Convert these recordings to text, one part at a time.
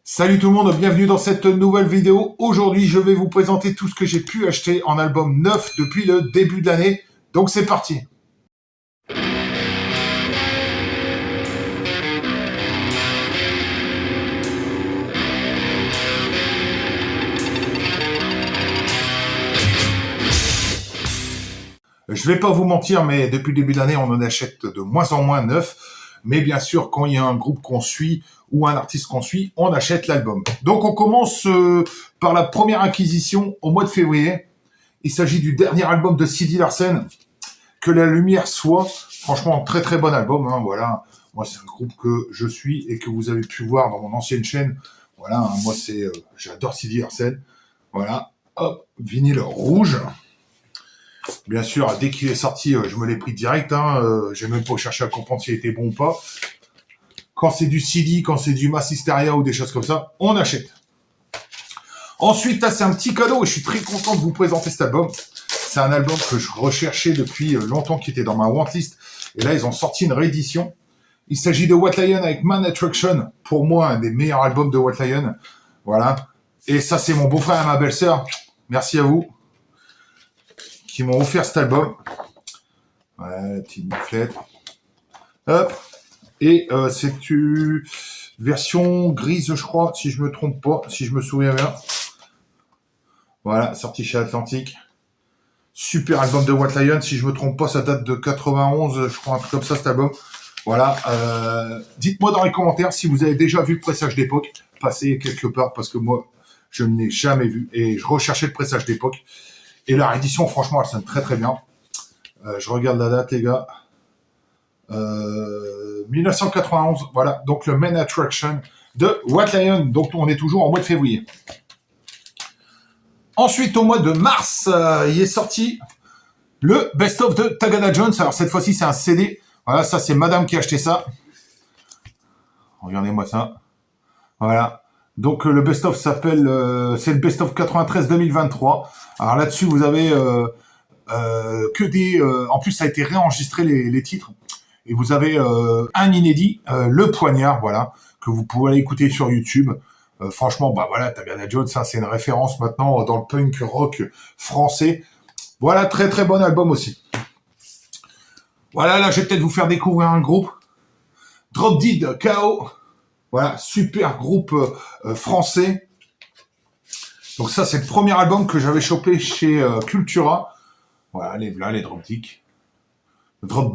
Salut tout le monde, bienvenue dans cette nouvelle vidéo. Aujourd'hui, je vais vous présenter tout ce que j'ai pu acheter en album neuf depuis le début de l'année. Donc c'est parti. Je vais pas vous mentir, mais depuis le début de l'année, on en achète de moins en moins neuf. Mais bien sûr, quand il y a un groupe qu'on suit ou un artiste qu'on suit, on achète l'album. Donc on commence par la première acquisition au mois de février. Il s'agit du dernier album de Sidi Larsen, Que la lumière soit. Franchement, très très bon album. Hein, voilà. Moi, c'est un groupe que je suis et que vous avez pu voir dans mon ancienne chaîne. Voilà, hein, moi c'est, j'adore Sidi Larsen. Voilà, hop, vinyle rouge. Bien sûr, dès qu'il est sorti, je me l'ai pris direct. Hein, j'ai même pas cherché à comprendre s'il était bon ou pas. Quand c'est du CD, quand c'est du Mass Hysteria ou des choses comme ça, on achète. Ensuite, là, c'est un petit cadeau et je suis très content de vous présenter cet album. C'est un album que je recherchais depuis longtemps, qui était dans ma wantlist. Et là, ils ont sorti une réédition. Il s'agit de White Lion avec Man Attraction. Pour moi, un des meilleurs albums de White Lion. Voilà. Et ça, c'est mon beau-frère et ma belle-sœur. Merci à vous. Qui m'ont offert cet album. Voilà, la petite mouflette. Hop. Et c'est une version grise, je crois, si je me trompe pas, si je me souviens bien. Voilà, sorti chez Atlantic. Super album de White Lion, si je me trompe pas, ça date de 91, je crois, un truc comme ça, cet album. Voilà. Dites-moi dans les commentaires si vous avez déjà vu le pressage d'époque passer quelque part, parce que moi, je ne l'ai jamais vu. Et je recherchais le pressage d'époque. Et la réédition, franchement, elle sonne très très bien. Je regarde la date, les gars. 1991, voilà. Donc le Main Attraction de White Lion. Donc on est toujours en mois de février. Ensuite, au mois de mars, il est sorti le Best of de Tagada Jones. Alors cette fois-ci, c'est un CD. Voilà, ça c'est Madame qui a acheté ça. Regardez-moi ça. Voilà. Donc le Best of s'appelle, c'est le Best of 93-2023. Alors là-dessus, vous avez que des. En plus, ça a été réenregistré les titres. Et vous avez un inédit, Le Poignard, voilà, que vous pouvez aller écouter sur YouTube. Franchement, bah voilà, Tagada Jones, ça c'est une référence maintenant dans le punk rock français. Voilà, très très bon album aussi. Voilà, là je vais peut-être vous faire découvrir un groupe. Drop Dead KO. Voilà, super groupe français. Donc ça c'est le premier album que j'avais chopé chez Cultura. Voilà, les Drop Dead. Drop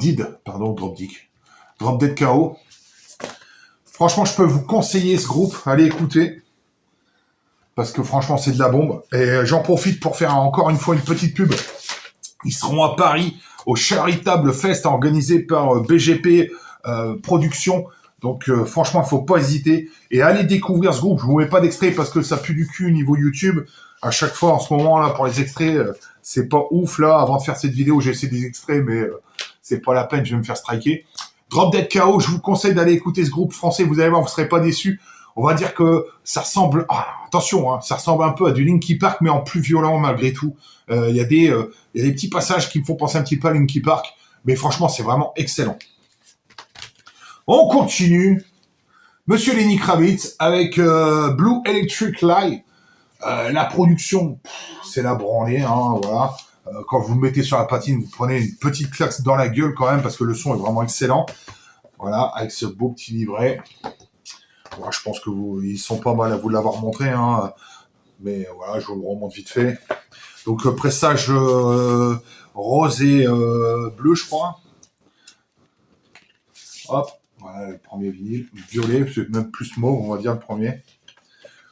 Dead KO. Franchement, je peux vous conseiller ce groupe. Allez écouter. Parce que franchement, c'est de la bombe. Et j'en profite pour faire encore une fois une petite pub. Ils seront à Paris au Charitable Fest organisé par BGP Productions. Donc franchement, il ne faut pas hésiter. Et allez découvrir ce groupe. Je ne vous mets pas d'extrait parce que ça pue du cul niveau YouTube. À chaque fois, en ce moment, là, pour les extraits, c'est pas ouf, là. Avant de faire cette vidéo, j'ai essayé des extraits, mais c'est pas la peine, je vais me faire striker. Drop Dead KO, je vous conseille d'aller écouter ce groupe français. Vous allez voir, vous serez pas déçus. On va dire que ça ressemble... Ah, attention, hein, ça ressemble un peu à du Linkin Park, mais en plus violent malgré tout. Il y a des petits passages qui me font penser un petit peu à Linkin Park. Mais franchement, c'est vraiment excellent. On continue. Monsieur Lenny Kravitz avec Blue Electric Light. La production, c'est la branlée, hein, voilà. Quand vous le mettez sur la patine, vous prenez une petite claque dans la gueule quand même, parce que le son est vraiment excellent. Voilà, avec ce beau petit livret. Voilà, je pense que ils sont pas mal à vous l'avoir montré, hein. Mais voilà, je vous le remonte vite fait. Donc, pressage rose et bleu, je crois. Hop, voilà, le premier vinyle. Violet, c'est même plus mauve, on va dire, le premier.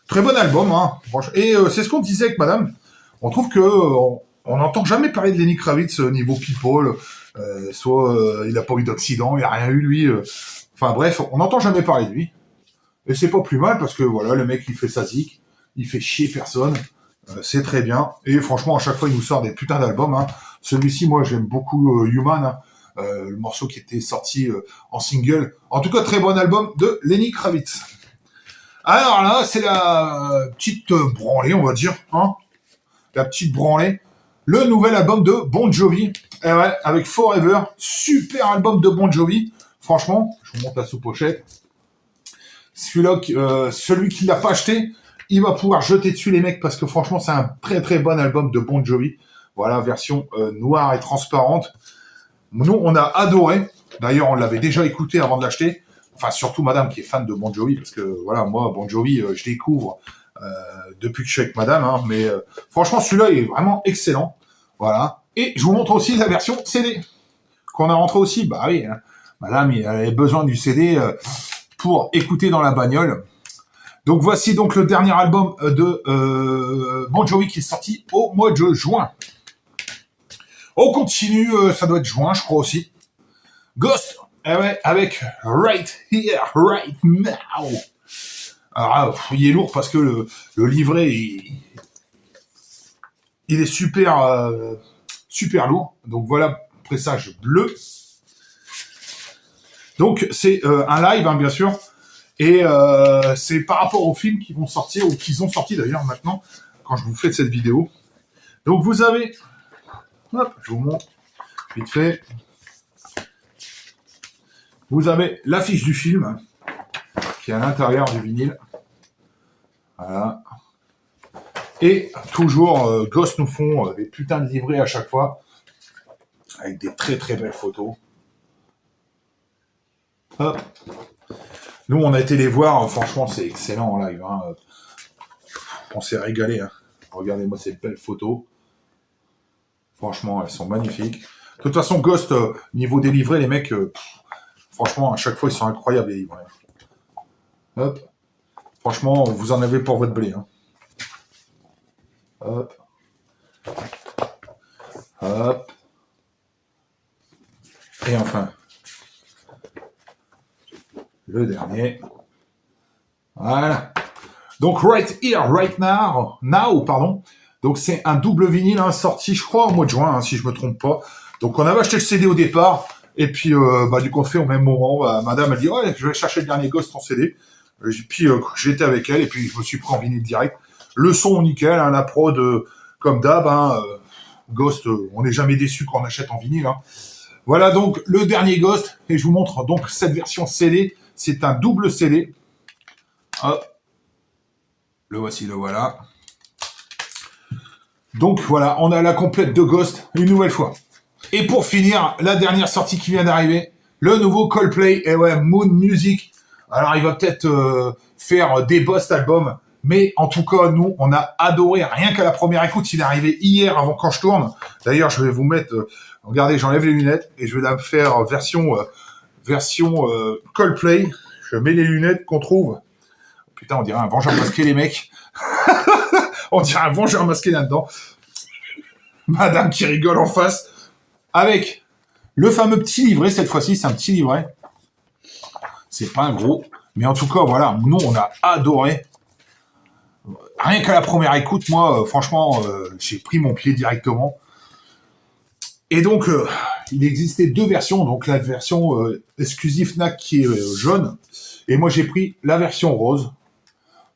Très bon album, hein. Et c'est ce qu'on disait avec madame. On trouve que on n'entend jamais parler de Lenny Kravitz niveau people. Soit il n'a pas eu d'accident, il n'a rien eu lui. Enfin bref, on n'entend jamais parler de lui. Et c'est pas plus mal parce que voilà, le mec il fait sa zik, il fait chier personne. C'est très bien. Et franchement, à chaque fois il nous sort des putains d'albums. Hein. Celui-ci, moi j'aime beaucoup Human. Hein. Le morceau qui était sorti en single. En tout cas, très bon album de Lenny Kravitz. Alors là, c'est la petite branlée, on va dire, hein, la petite branlée. Le nouvel album de Bon Jovi, ouais, avec Forever. Super album de Bon Jovi. Franchement, je vous montre la sous-pochette. Celui-là, celui qui l'a pas acheté, il va pouvoir jeter dessus les mecs parce que franchement, c'est un très très bon album de Bon Jovi. Voilà, version noire et transparente. Nous, on a adoré. D'ailleurs, on l'avait déjà écouté avant de l'acheter. Enfin, surtout madame qui est fan de Bon Jovi, parce que voilà, moi, Bon Jovi, je découvre depuis que je suis avec madame. Hein, mais franchement, celui-là est vraiment excellent. Voilà. Et je vous montre aussi la version CD qu'on a rentré aussi. Bah oui, hein, madame, elle avait besoin du CD pour écouter dans la bagnole. Donc voici donc le dernier album de Bon Jovi qui est sorti au mois de juin. On continue, ça doit être juin, je crois aussi. Ghost, ouais, avec Right Here, Right Now. Alors, il est lourd parce que le livret, il est super, super lourd. Donc voilà, pressage bleu. Donc c'est un live, hein, bien sûr. Et c'est par rapport aux films qui vont sortir, ou qu'ils ont sorti d'ailleurs maintenant, quand je vous fais cette vidéo. Donc vous avez... Hop, je vous montre vite fait. Vous avez l'affiche du film qui est à l'intérieur du vinyle. Voilà. Et toujours, Ghost nous font des putains de livrets à chaque fois avec des très très belles photos. Hop. Nous, on a été les voir. Franchement, c'est excellent en live. Hein. On s'est régalé. Hein. Regardez-moi ces belles photos. Franchement, elles sont magnifiques. De toute façon, Ghost, niveau des livrets, les mecs, franchement, à chaque fois, ils sont incroyables, les livrets. Hop. Franchement, vous en avez pour votre blé. Hein. Hop. Hop. Et enfin, le dernier. Voilà. Donc, Right Here, Right Now, pardon. Donc, c'est un double vinyle, hein, sorti, je crois, au mois de juin, hein, si je me trompe pas. Donc, on avait acheté le CD au départ. Et puis, du coup, on fait au même moment. Madame a dit, ouais, je vais chercher le dernier Ghost en CD. Puis, j'étais avec elle. Et puis, je me suis pris en vinyle direct. Le son, nickel. Hein, la prod, comme d'hab. Hein, Ghost, on n'est jamais déçu quand on achète en vinyle. Hein. Voilà donc le dernier Ghost. Et je vous montre donc cette version CD. C'est un double CD. Hop. Le voici, le voilà. Donc voilà, on a la complète de Ghost une nouvelle fois. Et pour finir, la dernière sortie qui vient d'arriver, le nouveau Coldplay, et ouais, Moon Music. Alors il va peut-être faire des boss albums, mais en tout cas, nous, on a adoré, rien qu'à la première écoute, il est arrivé hier avant quand je tourne. D'ailleurs, je vais vous mettre, regardez, j'enlève les lunettes et je vais la faire version Coldplay. Je mets les lunettes qu'on trouve. Putain, on dirait un vengeur masqué, les mecs. On dirait un vengeur masqué là-dedans. Madame qui rigole en face. Avec le fameux petit livret, cette fois-ci, c'est un petit livret. C'est pas un gros. Mais en tout cas, voilà, nous, on a adoré. Rien qu'à la première écoute, moi, franchement, j'ai pris mon pied directement. Et donc, il existait deux versions. Donc, la version exclusive FNAC qui est jaune. Et moi, j'ai pris la version rose.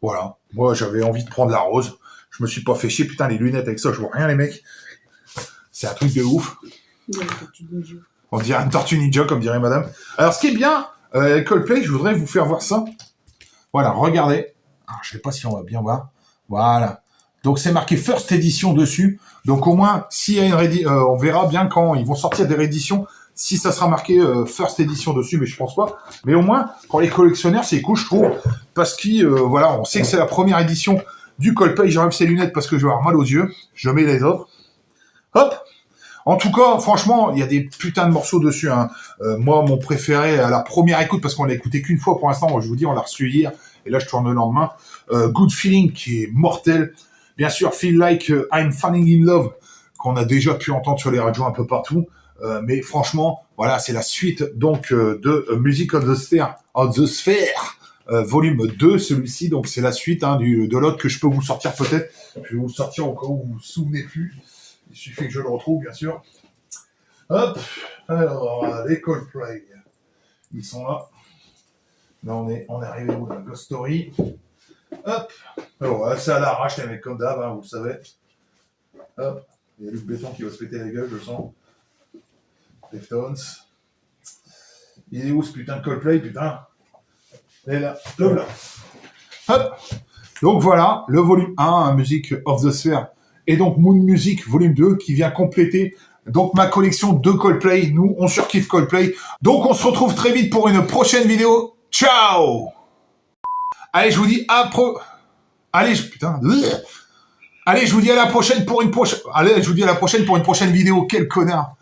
Voilà. Moi, j'avais envie de prendre la rose. Je me suis pas fait chier. Putain, les lunettes avec ça, je vois rien, les mecs. C'est un truc de ouf. On dirait une tortue ninja, comme dirait madame. Alors, ce qui est bien, Coldplay, je voudrais vous faire voir ça. Voilà, regardez. Alors, je sais pas si on va bien voir. Voilà. Donc, c'est marqué First Edition dessus. Donc, au moins, s'il y a une on verra bien quand ils vont sortir des rééditions, si ça sera marqué First Edition dessus, mais je pense pas. Mais au moins, pour les collectionneurs, c'est cool, je trouve. Parce que, voilà, on sait que c'est la première édition du Coldplay. J'enlève ces lunettes parce que je vais avoir mal aux yeux. Je mets les autres. Hop. En tout cas, franchement, il y a des putains de morceaux dessus. Hein. Moi, mon préféré à la première écoute, parce qu'on l'a écouté qu'une fois pour l'instant, je vous dis, on l'a reçu hier, et là, je tourne le lendemain. Good Feeling, qui est mortel. Bien sûr, Feel Like I'm Falling in Love, qu'on a déjà pu entendre sur les radios un peu partout. Mais franchement, voilà, c'est la suite donc de Music of the Sphere, volume 2, celui-ci. Donc, c'est la suite hein, de l'autre que je peux vous sortir peut-être. Je vais vous sortir au cas où vous vous souvenez plus. Il suffit que je le retrouve, bien sûr. Hop. Alors, les Coldplay. Ils sont là. Là, on est arrivé où, la Ghost Story. Hop. Alors, c'est à l'arrache, les mecs, comme d'hab, hein, vous le savez. Hop. Il y a Luc Béton qui va se péter la gueule, je le sens. Deftones. Il est où, ce putain de Coldplay, putain? Et là, le voilà. Hop. Donc voilà, le volume 1, Music of the Sphere, et donc Moon Music volume 2 qui vient compléter donc ma collection de Coldplay. Nous, on surkiffe Coldplay. Donc on se retrouve très vite pour une prochaine vidéo. Ciao. Allez, je vous dis Allez, putain. Allez, je vous dis à la prochaine pour une prochaine. Allez, je vous dis à la prochaine pour une prochaine vidéo. Quel connard.